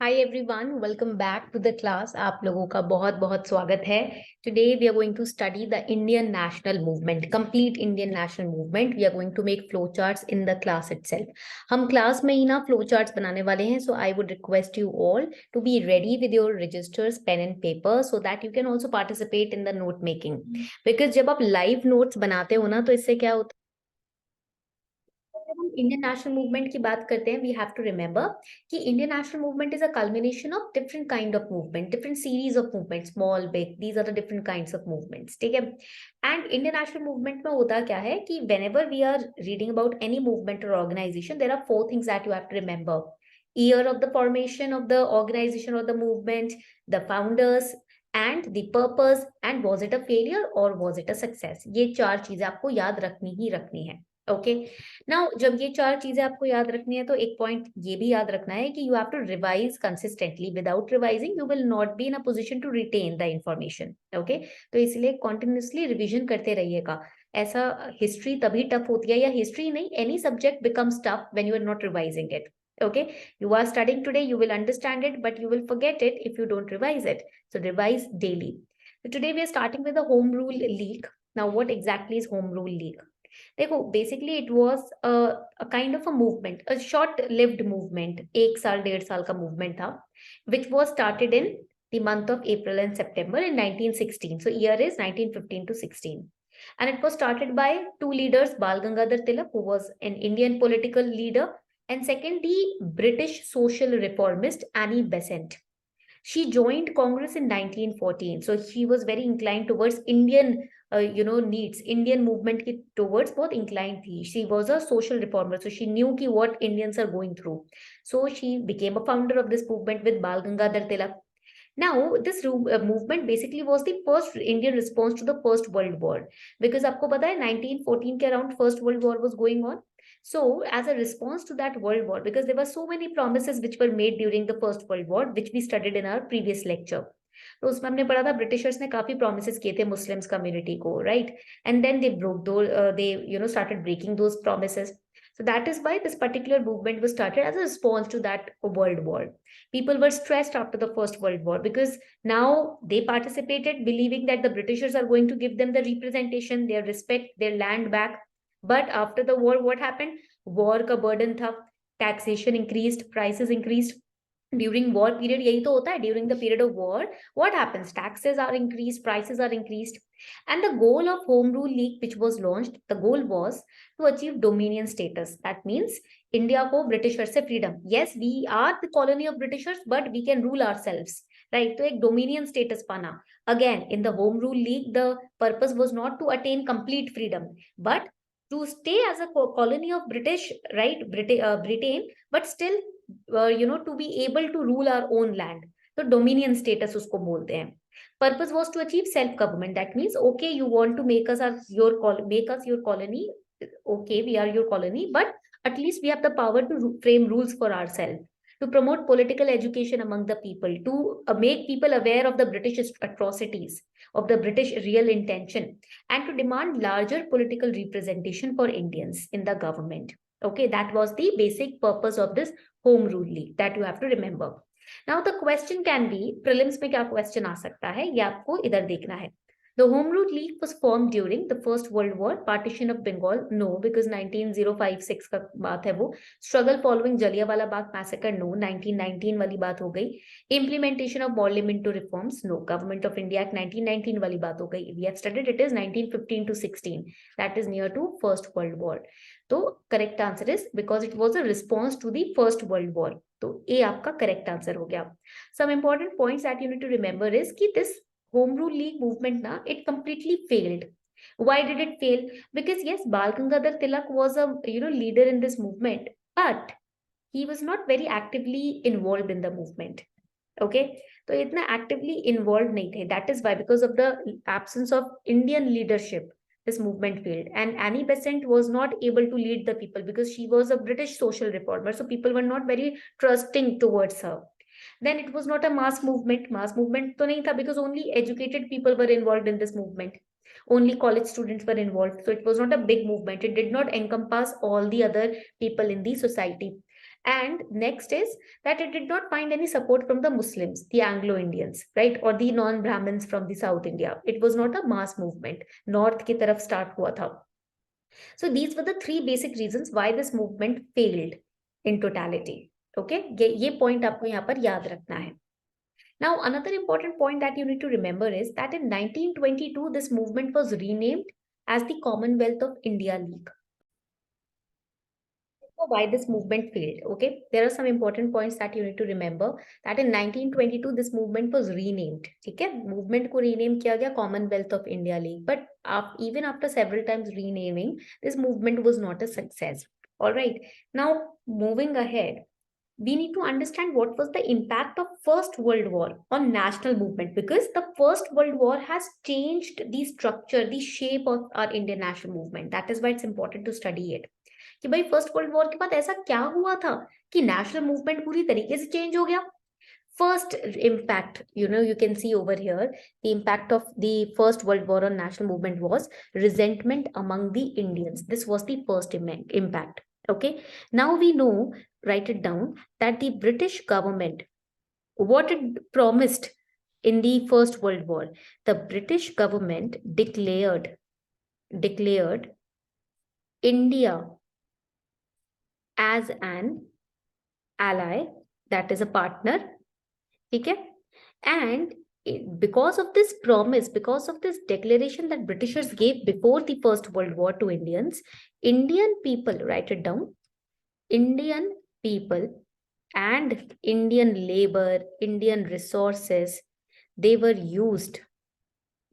Hi everyone, welcome back to the class. आप लोगों का बहुत बहुत स्वागत है. Today we are going to study the Indian national movement, complete Indian national movement. We are going to make flowcharts in the class itself. हम class में ही ना flowcharts बनाने वाले हैं. So I would request you all to be ready with your registers, pen and paper so that you can also participate in the note making. Because जब आप live notes बनाते हो ना तो इससे क्या होता है, जब हम इंडियन नेशनल मूवमेंट की बात करते हैं वी हैव टू रिमेंबर कि Indian national movement is a culmination of different kind of movement, different series of movement, small big, these are the different kinds of movements. ठीक है. And Indian national movement में होता क्या है कि whenever we are reading about any movement or organization, there are four things that you have to remember: year of the formation of the organization or the movement, the founders, and the purpose, and was it a failure or was it a success. ये चार चीजें आपको याद रखनी ही रखनी है. Okay. Now जब ये चार चीजें आपको याद रखनी है तो एक पॉइंट ये भी याद रखना है कि you have to revise consistently. Without revising you will not be in a position to retain the information. Okay. तो इसलिए कॉन्टिन्यूसली रिविजन करते रहिएगा. ऐसा हिस्ट्री तभी टफ होती है, या हिस्ट्री नहीं, any subject becomes tough when you are not revising it. Okay, you are studying today, you will understand it, but you will forget it if you don't revise it. So revise daily. So today we are starting with the Home Rule League. Now what exactly is Home Rule League? देखो, basically it was a kind of a movement, a short lived movement, एक साल डेढ़ साल का movement था, which was started in the month of April and September in 1916. So year is 1915 to 16. And it was started by two leaders, Bal Gangadhar Tilak, who was an Indian political leader, and second, the British social reformist Annie Besant. She joined Congress in 1914. So she was very inclined towards Indian, needs. Indian movement ki towards बहुत inclined थी. She was a social reformer. So she knew ki what Indians are going through. So she became a founder of this movement with Bal Gangadhar Tilak. Now, this movement basically was the first Indian response to the First World War. Because आपको पता है 1914 के around First World War was going on. So, as a response to that World War, because there were so many promises which were made during the First World War, which we studied in our previous lecture. तो उसमें हमने पढ़ा था Britishers ने काफी promises किए थे Muslims community को, right? And then they broke though, they started breaking those promises. So that is why this particular movement was started as a response to that World War. People were stressed after the First World War because now they participated believing that the Britishers are going to give them the representation, their respect, their land back. But after the war, what happened? War का burden था, taxation increased, prices increased. During war period यही तो होता है. During the period of war, what happens? Taxes are increased, prices are increased. And the goal of Home Rule League, which was launched, the goal was to achieve dominion status. That means India को Britishers से freedom. Yes, we are the colony of Britishers, but we can rule ourselves. Right? तो एक dominion status पाना. Again, in the Home Rule League, the purpose was not to attain complete freedom, but to stay as a colony of British, right? Britain, but still to be able to rule our own land. तो dominion status उसको बोलते हैं. Purpose was to achieve self government. That means, okay, you want to make us your colony. Okay, we are your colony, but at least we have the power to frame rules for ourselves, to promote political education among the people, to make people aware of the British atrocities, of the British real intention, and to demand larger political representation for Indians in the government. Okay, that was the basic purpose of this Home Rule League that you have to remember. Now the question can be, prelims में क्या question आ सकता है, ये आपको इधर देखना है. The Home Rule League was formed during the First World War. Partition of Bengal, no, because 19056 का बात है वो. Struggle following Jallianwala Bagh massacre, no. 1919 वाली बात हो गई. Implementation of Parliamentary reforms, no. Government of India Act 1919 वाली बात हो गई. We have studied it is 1915 to 16. That is near to First World War. तो correct answer is because it was a response to the First World War. तो A आपका correct answer हो गया. Some important points that you need to remember is कि this Home Rule League movement na, it completely failed. Why did it fail? Because yes, Bal Gangadhar Tilak was a leader in this movement, but he was not very actively involved in the movement. Okay, तो इतना actively involved नहीं थे. That is why, because of the absence of Indian leadership, this movement failed. And Annie Besant was not able to lead the people because she was a British social reformer, so people were not very trusting towards her. Then it was not a mass movement. Mass movement तो नहीं था because only educated people were involved in this movement. Only college students were involved. So it was not a big movement. It did not encompass all the other people in the society. And next is that it did not find any support from the Muslims, the Anglo-Indians, right, or the non-Brahmins from the South India. It was not a mass movement. North की तरफ start हुआ था. So these were the three basic reasons why this movement failed in totality. Okay, ये point आपको यहाँ पर याद रखना है. Now, another important point that you need to remember is that in 1922, this movement was renamed as the Commonwealth of India League. So why this movement failed? Okay, there are some important points that you need to remember that in 1922, this movement was renamed. Okay, movement को rename किया गया Commonwealth of India League, but even after several times renaming, this movement was not a success. All right, now moving ahead, we need to understand what was the impact of First World War on national movement, because the First World War has changed the structure, the shape of our Indian national movement. That is why it's important to study it. कि भाई first world war के बाद ऐसा क्या हुआ था कि national movement पूरी तरीके से चेंज हो गया. First impact, you can see over here, the impact of the First World War on national movement was resentment among the Indians. This was the first impact. Okay, now we know, write it down, that the British government, what it promised in the First World War, the British government declared India as an ally, that is a partner. Okay, and because of this promise, because of this declaration that Britishers gave before the First World War to Indians, Indian people, write it down, Indian people and Indian labor, Indian resources, they were used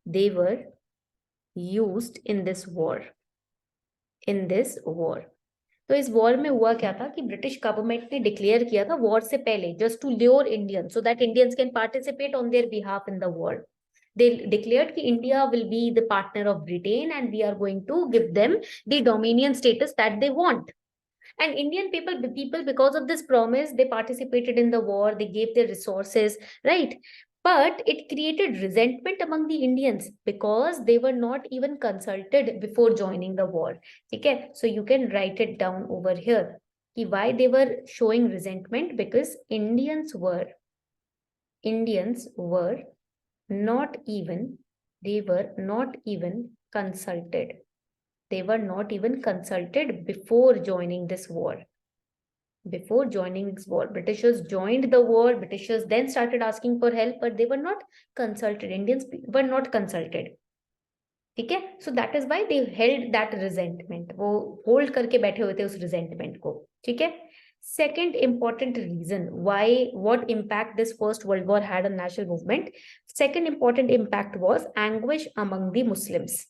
in this war. तो इस war में हुआ क्या था कि British government ने declare किया था वॉर से पहले, just to lure Indians so that Indians can participate on their behalf in the war. They declared कि India will be the partner of Britain and we are going to give them the dominion status that they want. And Indian people, because of this promise, they participated in the war, they gave their resources, right? But it created resentment among the Indians because they were not even consulted before joining the war. Okay, so you can write it down over here. Why they were showing resentment? Because Indians were not even consulted. They were not even consulted before joining this war. Britishers joined the war. Britishers then started asking for help, but they were not consulted. Indians were not consulted. Okay, so that is why they held that resentment. वो hold करके बैठे हुए थे उस resentment को. ठीक है. Second important reason why, what impact this First World War had on national movement. Second important impact was anguish among the Muslims.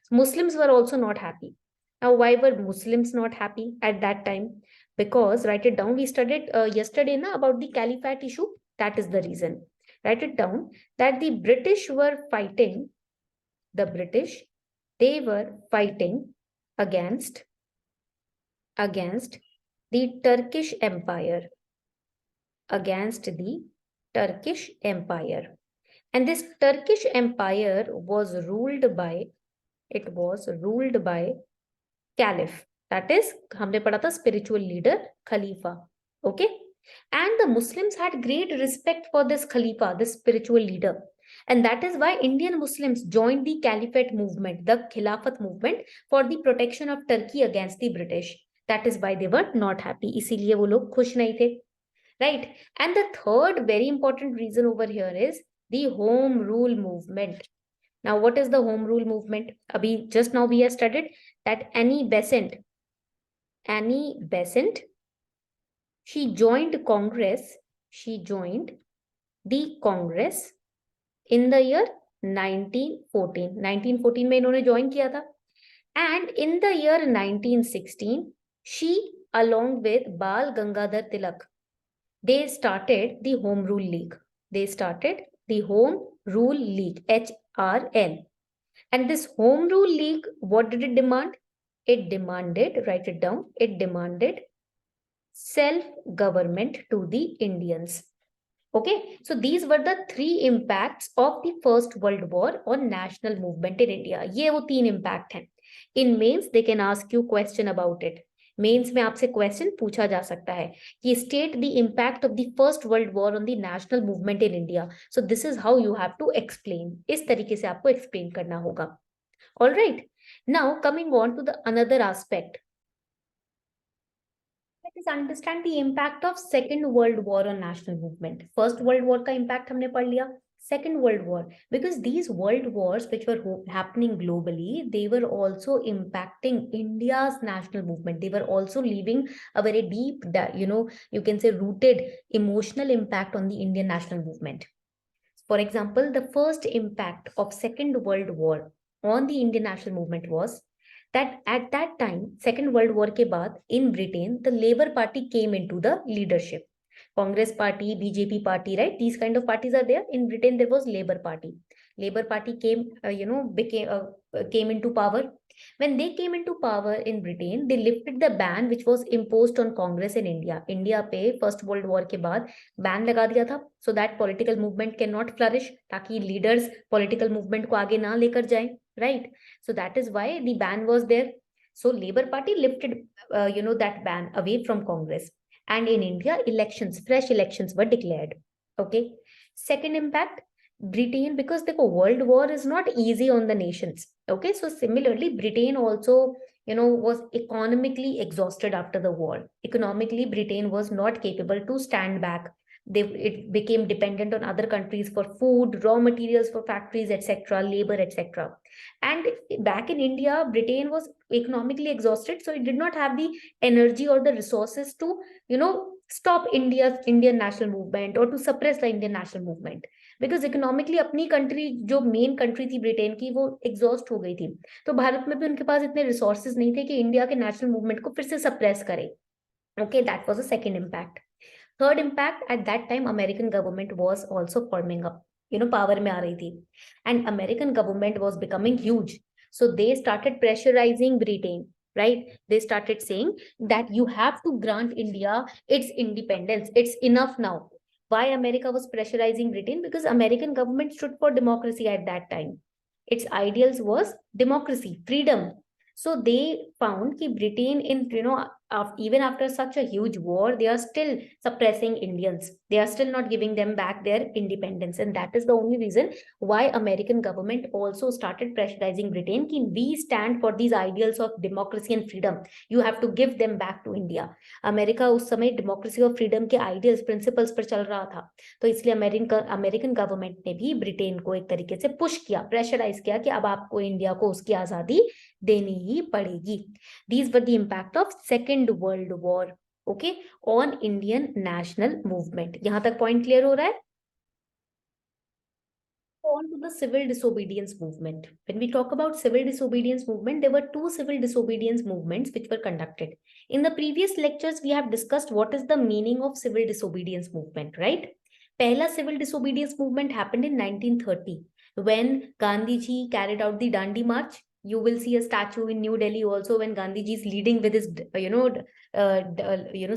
Muslims were also not happy. Now, why were Muslims not happy at that time? Because, write it down, we studied yesterday about the caliphate issue. That is the reason. Write it down that the British were fighting. They were fighting against the Turkish Empire. And this Turkish Empire was ruled by caliph. That is, हमने पढ़ा था spiritual leader, Khalifa. Okay? And the Muslims had great respect for this Khalifa, this spiritual leader. And that is why Indian Muslims joined the Caliphate movement, the Khilafat movement, for the protection of Turkey against the British. That is why they were not happy. इसीलिए वो लोग खुश नहीं थे. Right? And the third very important reason over here is the Home Rule movement. Now, what is the Home Rule movement? Just now we have studied that Annie Besant, she joined the Congress in the year 1914. 1914 में इन्होंने join किया था. And in the year 1916, she, along with Bal Gangadhar Tilak, they started the Home Rule League. HRL. And this Home Rule League, what did it demand? It demanded, write it down, it demanded self-government to the Indians. Okay, so these were the three impacts of the First World War on national movement in India. ये वो तीन impact हैं. In mains, they can ask you question about it. Mains में आपसे question पूछा जा सकता है कि state the impact of the first world war on the national movement in India, so this is how you have to explain, इस तरीके से आपको एक्सप्लेन करना होगा. All right, now coming on to the another aspect, let us understand the impact of second world war on national movement. First world war का impact हमने पढ़ लिया. Second world war, because these world wars which were happening globally, they were also impacting India's national movement. They were also leaving a very deep, you can say rooted emotional impact on the Indian national movement. For example, the first impact of Second World War on the Indian national movement was that at that time, Second World War के बाद in Britain, the Labour Party came into the leadership. Congress Party, BJP Party, right? These kind of parties are there. In Britain, there was Labour Party. Labour Party came, came into power. When they came into power in Britain, they lifted the ban which was imposed on Congress in India. India पे First World War के बाद ban लगा दिया था, so that political movement cannot flourish, ताकि leaders political movement को आगे ना लेकर जाएं, right? So that is why the ban was there. So Labour Party lifted, that ban away from Congress. And in India, elections, fresh elections were declared. Okay. Second impact, Britain, because the world war is not easy on the nations. Okay. So similarly, Britain also, was economically exhausted after the war. Economically, Britain was not capable to stand back. It became dependent on other countries for food, raw materials for factories, etc., labor, etc. And back in India, Britain was economically exhausted, so it did not have the energy or the resources to, stop Indian national movement or to suppress the Indian national movement. Because economically अपनी country जो main country थी Britain की वो exhaust हो गई थी, तो भारत में भी उनके पास इतने resources नहीं थे कि इंडिया के national movement को फिर से suppress करे. Okay, that was a second impact. Third impact, at that time American government was also forming up, power में आ रही थी, and American government was becoming huge, so they started pressurizing Britain, right? They started saying that you have to grant India its independence, it's enough now. Why America was pressurizing Britain? Because American government stood for democracy at that time. Its ideals was democracy, freedom. So they found that Britain, in even after such a huge war, they are still suppressing Indians. They are still not giving them back their independence, and that is the only reason why American government also started pressurizing Britain. That we stand for these ideals of democracy and freedom. You have to give them back to India. America उस समय democracy और freedom के ideals, principles पर चल रहा था, तो इसलिए अमेरिकन गवर्नमेंट ने भी ब्रिटेन को एक तरीके से पुश किया, प्रेशराइज किया कि अब आपको इंडिया को उसकी आजादी देनी ही पड़ेगी. These were the impact of Second World War, okay, on Indian national movement. यहाँ तक point clear हो रहा है? On to the civil disobedience movement. When we talk about civil disobedience movement, there were two civil disobedience movements which were conducted. In the previous lectures, we have discussed what is the meaning of civil disobedience movement, right? Pehla civil disobedience movement happened in 1930 when Gandhi ji carried out the Dandi March. You will see a statue in New Delhi also when Gandhi ji is leading with his,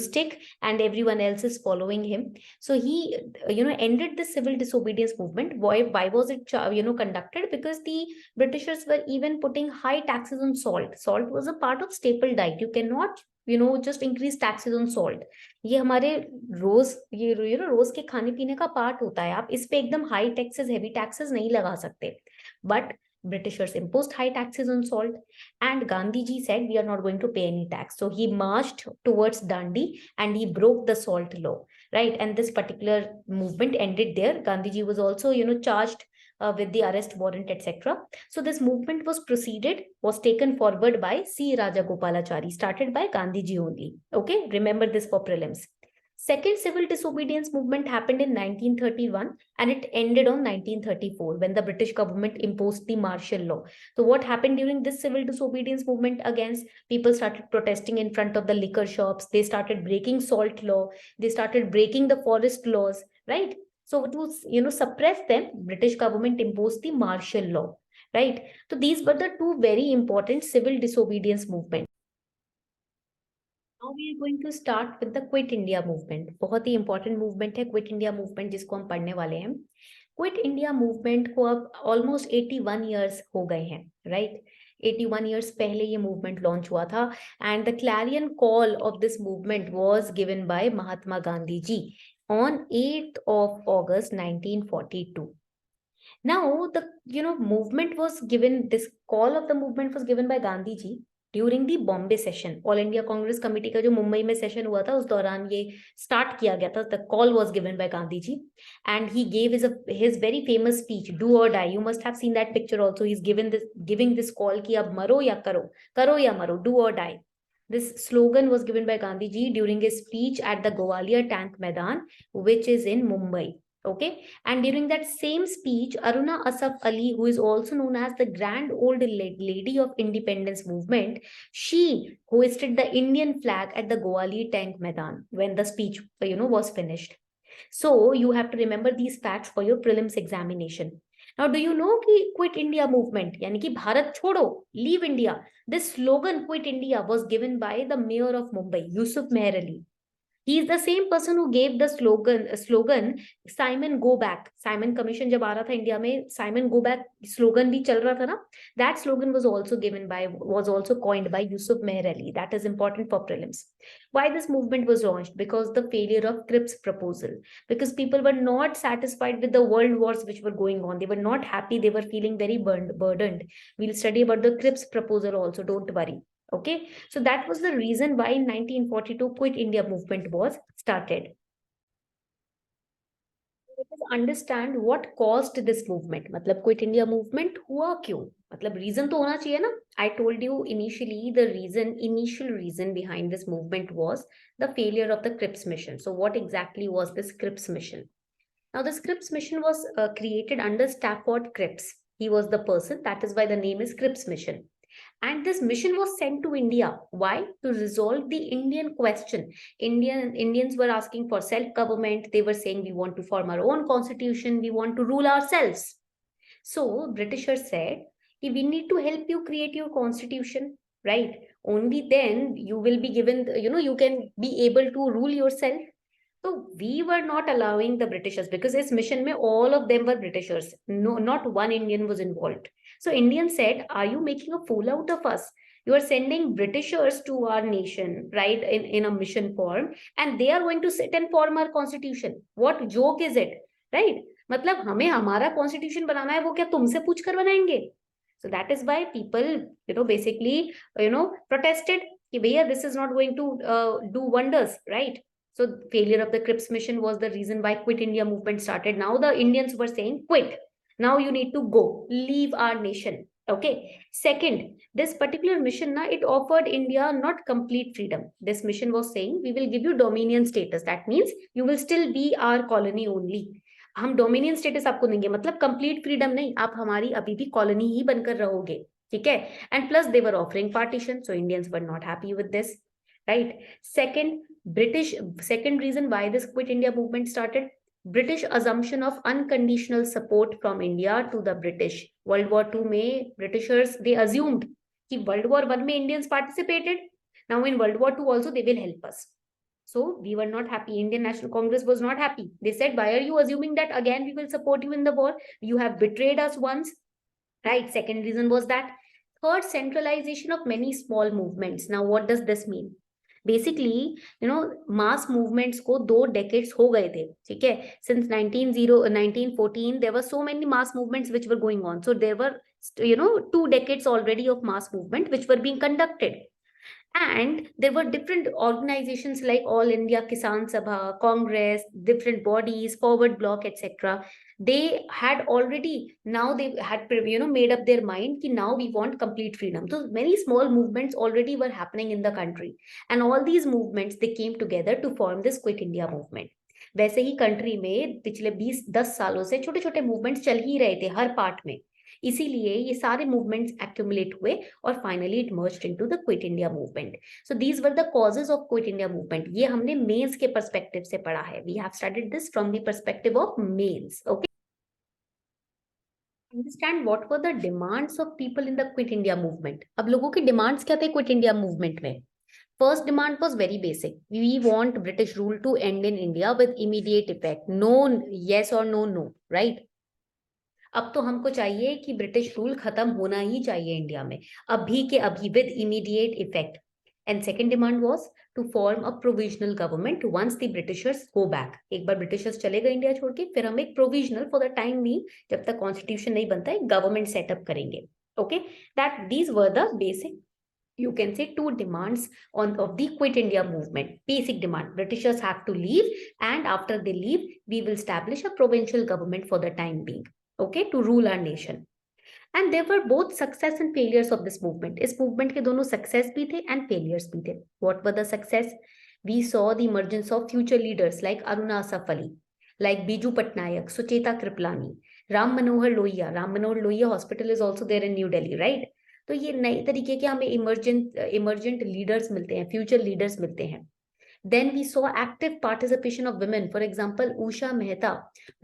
stick, and everyone else is following him. So he, ended the civil disobedience movement. Why was it, conducted? Because the Britishers were even putting high taxes on salt. Salt was a part of staple diet. You cannot, just increase taxes on salt. ये हमारे रोज रोज के खाने पीने का part होता है. आप इस पे एकदम हाई टैक्सेस, हेवी टैक्सेस नहीं लगा सकते. But Britishers imposed high taxes on salt, and Gandhi ji said we are not going to pay any tax. So he marched towards Dandi and he broke the salt law, right? And this particular movement ended there. Gandhi ji was also, charged with the arrest warrant, etc. So this movement was taken forward by C. Rajagopalachari, started by Gandhi ji only. Okay, remember this for prelims. Second civil disobedience movement happened in 1931 and it ended on 1934 when the British government imposed the martial law. So what happened during this civil disobedience movement? Against people started protesting in front of the liquor shops. They started breaking salt law. They started breaking the forest laws, right? So to suppress them, British government imposed the martial law, right? So these were the two very important civil disobedience movements. Now we are going to start with the Quit India movement. बहुत ही important movement है Quit India movement, जिसको हम पढ़ने वाले हैं. Quit India movement को अब almost 81 years हो गए हैं, right? 81 years पहले ये movement launch हुआ था, and the clarion call of this movement was given by Mahatma Gandhi ji on 8th of August 1942. Now the movement was given, this call of the movement was given by Gandhi ji during the Bombay session. All India Congress committee का जो मुंबई में session हुआ था उस दौरान ये start किया गया था. The call was given by Gandhi ji and he gave his very famous speech do or die. You must have seen that picture also. He is giving this call कि अब मरो या करो, करो या मरो, do or die. This slogan was given by Gandhi ji during his speech at the Gwalior Tank Maidan, which is in Mumbai. Okay, and during that same speech, Aruna Asaf Ali, who is also known as the grand old lady of independence movement, she hoisted the Indian flag at the Gwalior Tank Maidan when the speech was finished. So you have to remember these facts for your prelims examination. Now do you know कि quit India movement यानी कि भारत छोड़ो, leave India, this slogan quit India was given by the mayor of Mumbai, Yusuf Meher Ali. He is the same person who gave the slogan Simon go back. Simon commission जब आ रहा था India में, Simon go back slogan भी चल रहा था ना. That slogan was also coined by Yusuf Meher Ali. That is important for prelims. Why this movement was launched? Because the failure of Cripps proposal. Because people were not satisfied with the world wars which were going on. They were not happy. They were feeling very burdened. We'll study about the Cripps proposal also. Don't worry. Okay, so that was the reason why in 1942 Quit India movement was started. Let us understand what caused this movement. मतलब Quit India movement हुआ क्यों? मतलब reason तो होना चाहिए ना. I told you initially the initial reason behind this movement was the failure of the Cripps mission. So what exactly was this Cripps mission? Now this Cripps mission was created under Stafford Cripps. He was the person, that is why the name is Cripps mission. And this mission was sent to India. Why? To resolve the Indian question. Indians were asking for self-government. They were saying we want to form our own constitution. We want to rule ourselves. So Britishers said, we need to help you create your constitution, right? Only then you will be given, you can be able to rule yourself. So we were not allowing the Britishers, because this mission mein all of them were Britishers. No, not one Indian was involved. So Indians said, are you making a fool out of us? You are sending Britishers to our nation, right, in a mission form, and they are going to sit and form our constitution. What joke is it, right? मतलब हमें हमारा constitution बनाना है, वो क्या तुमसे पूछ कर बनाएंगे? So that is why people, basically, protested कि भैया this is not going to do wonders, right? So failure of the Cripps mission was the reason why Quit India movement started. Now the Indians were saying, quit. Now you need to go, leave our nation. Okay. Second, this particular mission, it offered India not complete freedom. This mission was saying, we will give you dominion status. That means you will still be our colony only. हम dominion status आपको देंगे, मतलब complete freedom नहीं, आप हमारी अभी भी colony ही बनकर रहोगे, ठीक है. And plus they were offering partition, so Indians were not happy with this, right? Second reason why this Quit India movement started, British assumption of unconditional support from India to the British. World War II में Britishers, they assumed कि World War I में Indians participated. Now in World War II also they will help us. So we were not happy. Indian National Congress was not happy. They said, why are you assuming that again we will support you in the war? You have betrayed us once, right? Second reason was that. Third, centralization of many small movements. Now what does this mean? Basically, mass movements को 2 decades हो गए थे, ठीक है. Since 1914, there were so many mass movements which were going on. So there were, 2 decades already of mass movement which were being conducted. And there were different organizations like All India Kisan Sabha, Congress, different bodies, Forward Bloc, etc. They had already, now they had, made up their mind that now we want complete freedom. So many small movements already were happening in the country. And all these movements, they came together to form this Quit India movement. वैसे ही country में पिछले 20-10 सालों से छोटे छोटे movements चल ही रहे थे हर पार्ट में, इसीलिए ये सारे मूवमेंट्स एक्यूमुलेट हुए और finally it merged into the Quit India Movement. So these were the causes of Quit India Movement. ये हमने मेंस के पर्सपेक्टिव से पढ़ा है. We have studied this from the perspective of mains. Okay, understand what were the demands of people in the Quit India Movement. अब लोगों की demands क्या थे क्विट इंडिया मूवमेंट में? First demand was very basic. We want British rule to end in India with immediate effect. No, yes or no, no, right? अब तो हमको चाहिए कि ब्रिटिश रूल खत्म होना ही चाहिए इंडिया में, अभी के अभी, with immediate effect. And second demand was to form a provisional government once the Britishers go back. एक बार ब्रिटिशर्स चले गए इंडिया छोड़ के, फिर हम एक प्रोविजनल फॉर द टाइम भी, जब तक कॉन्स्टिट्यूशन नहीं बनता, एक गवर्नमेंट सेटअप करेंगे. Okay, that these were the basic, you can say, two demands on of the quit India movement. Basic demand: Britishers have to leave, and after they leave, we will establish a provincial government for the time being, okay, to rule our nation. And there were both success and failures of this movement. इस movement के दोनों success भी थे and failures भी थे. What were the success? We saw the emergence of future leaders like Aruna Asaf Ali, like Biju Patnaik, Sucheta Kriplani, Ram Manohar Lohia. Ram Manohar Lohia hospital is also there in New Delhi, right? तो ये नए तरीके के हमें emergent leaders मिलते हैं, future leaders मिलते हैं. Then we saw active participation of women. For example, Usha Mehta.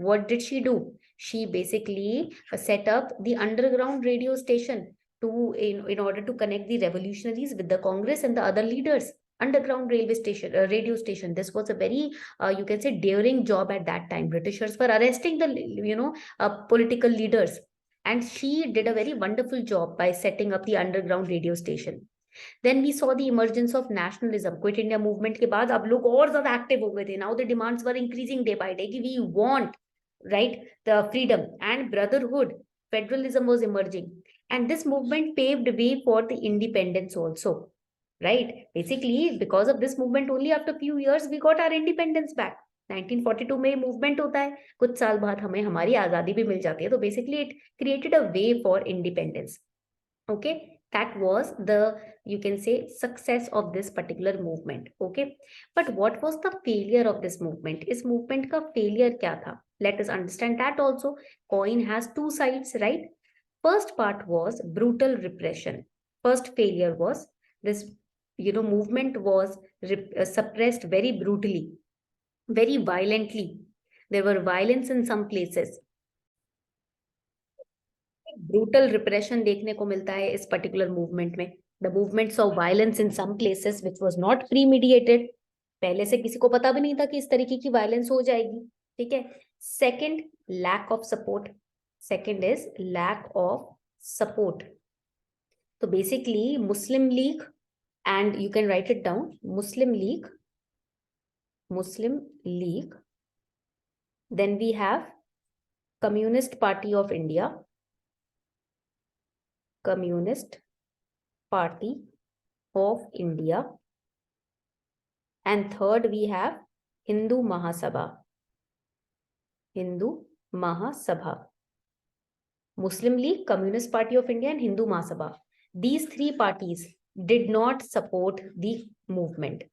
What did she do? She basically set up the underground radio station in order to connect the revolutionaries with the Congress and the other leaders. Underground railway station, radio station. This was a very, you can say, daring job at that time. Britishers were arresting the, political leaders. And she did a very wonderful job by setting up the underground radio station. Then we saw the emergence of nationalism. Quit India movement के बाद अब लोग और ज़्यादा active हो गए थे. Now the demands were increasing day by day कि we want, right, the freedom and brotherhood. Federalism was emerging, and this movement paved way for the independence also, right? Basically, because of this movement, only after few years we got our independence back. 1942 में movement होता है, कुछ साल बाद हमें हमारी आजादी भी मिल जाती है. तो basically it created a way for independence. Okay, that was the, you can say, success of this particular movement. Okay, but what was the failure of this movement? Is movement ka failure kya tha? Let us understand that also. Coin has two sides, right? First part was brutal repression. First failure was this, movement was suppressed very brutally, very violently. There were violence in some places. Brutal repression देखने को मिलता है इस particular movement में. The movements of violence in some places which was not premeditated. पहले से किसी को पता भी नहीं था कि इस तरीके की वायलेंस हो जाएगी. ठीक है. Second, lack of support. Second is lack of support. तो basically Muslim League, and you can write it down, Muslim League, then we have Communist Party of India, Communist Party of India, and third we have Hindu Mahasabha. Muslim League, Communist Party of India, and Hindu Mahasabha. These three parties did not support the movement.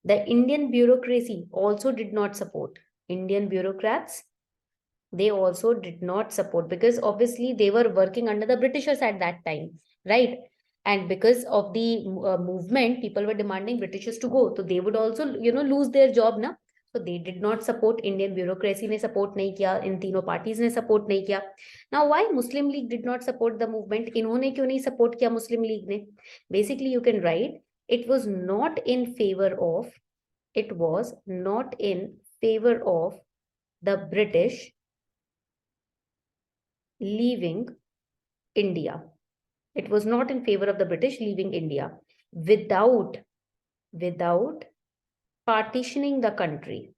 The Indian bureaucracy also did not support. Indian bureaucrats, they also did not support, because obviously they were working under the Britishers at that time, right? And because of the movement, people were demanding Britishers to go, so they would also, lose their job na. So they did not support. Indian bureaucracy ne support nahi kiya, in तीनों parties ne support nahi kiya. Now why Muslim League did not support the movement? इन्होंने क्यों नहीं support किया Muslim League ने? Basically you can write, it was not in favor of the British leaving India. It was not in favor of the British leaving India without partitioning the country.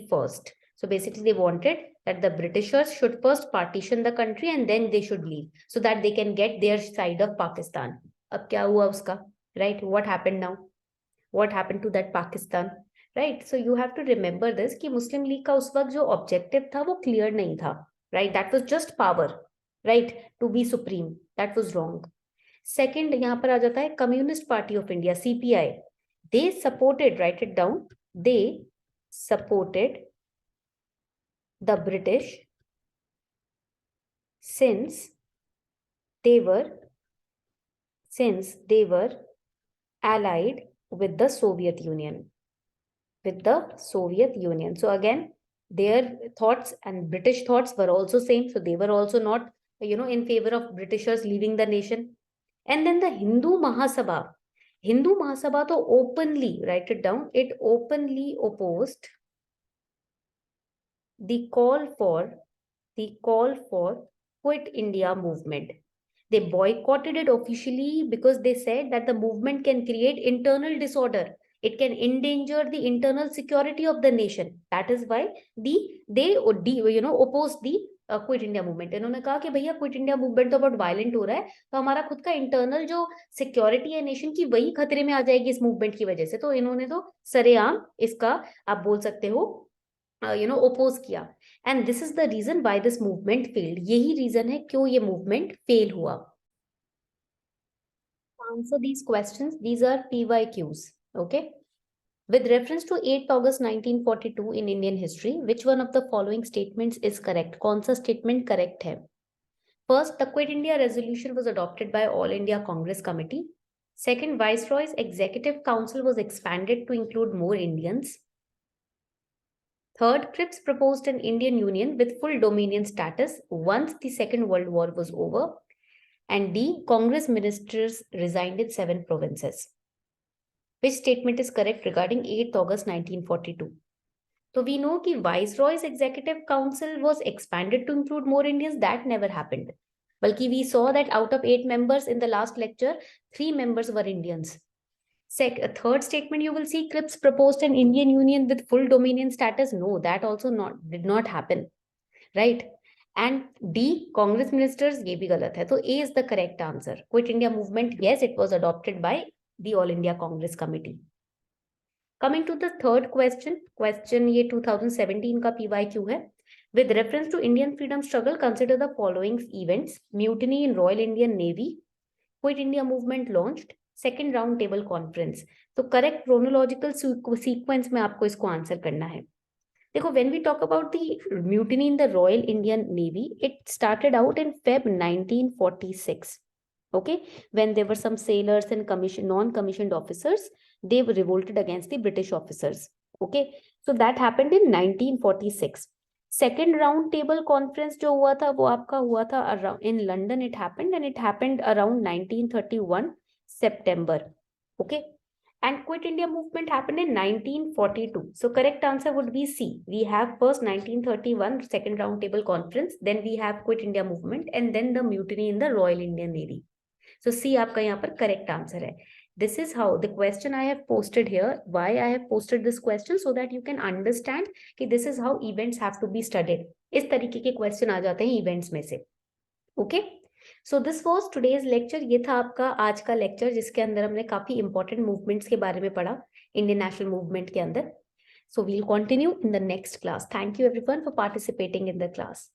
First. So basically they wanted that the Britishers should first partition the country and then they should leave, so that they can get their side of Pakistan. Ab kya hua uska? Right? What happened now? What happened to that Pakistan? Right? So you have to remember this कि Muslim League का उस वक्त जो objective था वो clear नहीं था. Right? That was just power. Right? To be supreme. That was wrong. Second, यहाँ पर आ जाता है Communist Party of India, CPI. They supported, write it down, they supported the British since they were allied with the Soviet Union. So again, their thoughts and British thoughts were also same. So they were also not, in favor of Britishers leaving the nation. And then the Hindu Mahasabha. Hindu Mahasabha तो openly, right it down, it openly opposed the call for Quit India movement. They boycotted it officially because they said that the movement can create internal disorder. It can endanger the internal security of the nation. That is why they opposed the quit India movement. इन्होंने कहा कि भैया quit India movement तो बहुत violent हो रहा है, तो हमारा खुद का इंटरनल जो सिक्योरिटी है नेशन की वही खतरे में आ जाएगी इस मूवमेंट की वजह से. तो इन्होंने तो सरेआम इसका आप बोल सकते हो ओपोज किया. And this is the reason why this movement failed. यही रीजन है क्यों ये मूवमेंट फेल हुआ. Answer these questions. These are PYQs. Okay. With reference to 8th August 1942 in Indian history, which one of the following statements is correct? कौन सा statement correct है? First, the Quit India resolution was adopted by All India Congress Committee. Second, Viceroy's Executive Council was expanded to include more Indians. Third, Cripps proposed an Indian Union with full dominion status once the Second World War was over. And D, Congress ministers resigned in 7 provinces. Which statement is correct regarding 8th August 1942? So we know that Viceroy's Executive Council was expanded to include more Indians. That never happened. Balki we saw that out of 8 members in the last lecture, 3 members were Indians. Third statement you will see, Cripps proposed an Indian Union with full dominion status. No, that also did not happen. Right? And D, Congress ministers, ये भी गलत है. तो A is the correct answer. Quit India movement, yes, it was adopted by the All India Congress Committee. Coming to the third question ये 2017 का PYQ है. With reference to Indian freedom struggle, consider the following events: mutiny in Royal Indian Navy, Quit India movement launched, second round table conference. तो correct chronological sequence में आपको इसको answer करना है. देखो, when we talk about the mutiny in the Royal Indian Navy, it started out in Feb 1946. Okay, when there were some sailors and non-commissioned officers, they revolted against the British officers. Okay, so that happened in 1946. Second round table conference जो हुआ था वो आपका हुआ था around in London. It happened around 1931 September. Okay. And Quit India movement happened in 1942. So correct answer would be C. We have first 1931 second round table conference, then we have Quit India movement, and then the mutiny in the Royal Indian Navy. So C आपका यहाँ पर correct answer है. This is how the question I have posted here. Why I have posted this question, so that you can understand कि this is how events have to be studied. इस तरीके के question आ जाते हैं events में से. Okay. So this was today's lecture. ये था आपका आज का लेक्चर जिसके अंदर हमने काफी इंपॉर्टेंट मूवमेंट्स के बारे में पढ़ा इंडियन नेशनल मूवमेंट के अंदर. So we'll continue in the next class. Thank you everyone for participating in the class.